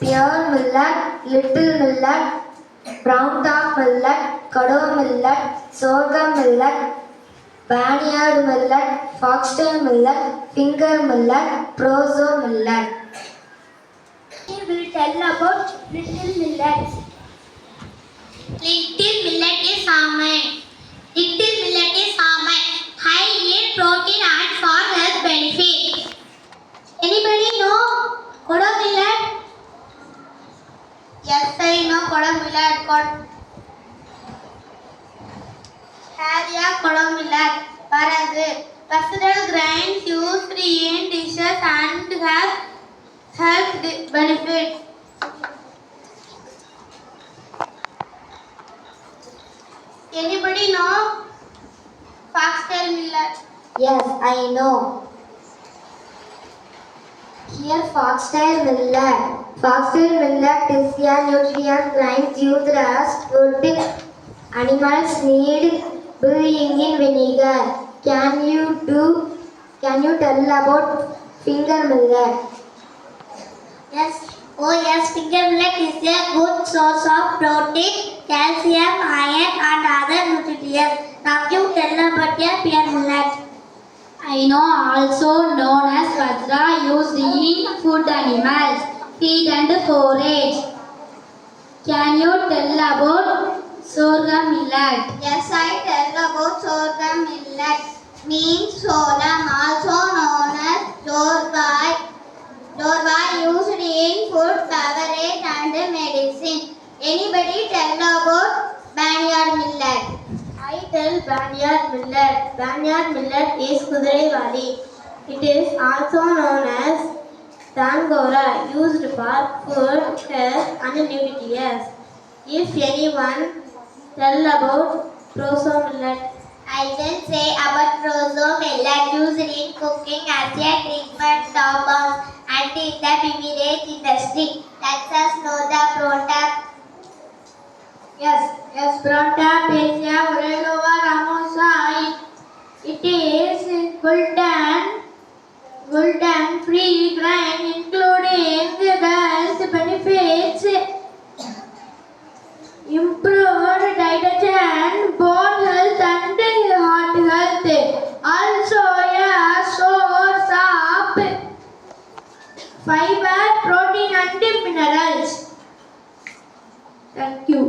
pure millet, little millet, brown top millet, Kado millet, sorghum millet, barnyard millet, foxtail millet, finger millet, proso millet. We will tell about little millets. Little millet is almond. Little millet is almond. High in protein and for health benefit. Anybody know Kodo millet? Yes, I know Kodo millet. Harya Kodo millet. Paragu. Versatile grains used in dishes and has health benefits. Anybody know foxtail millet? Yes, I know. Here foxtail millet. Foxtail millet is a nutrient grain used as food. Animals need brewing in vinegar. Can you tell about finger millet? Yes. Oh yes, finger millet is a good source of protein, calcium, iron and other nutrients. Now you tell about your pear millet. I know, also known as bajra, used in food animals, feed and forage. Can you tell about sorghum millet? Yes, I tell about sorghum millet. Means sorghum, also known as jorba. Jorba used in food, beverage and medicine. Anybody tell about barnyard millet? I tell barnyard millet. Barnyard millet is Kudiraiwadi. It is also known as Tangora, used for food, health and nutrients. If anyone tell about proso millet. I will say about proso millet used in cooking as a treatment of burns and in the beverage industry. Let us know the product. Yes, Bronta Pesia Urelova Ramosa. It is gluten-free grain, including the health benefits, improved digestion, bone health and heart health. Also a source of fiber, protein and minerals. Thank you.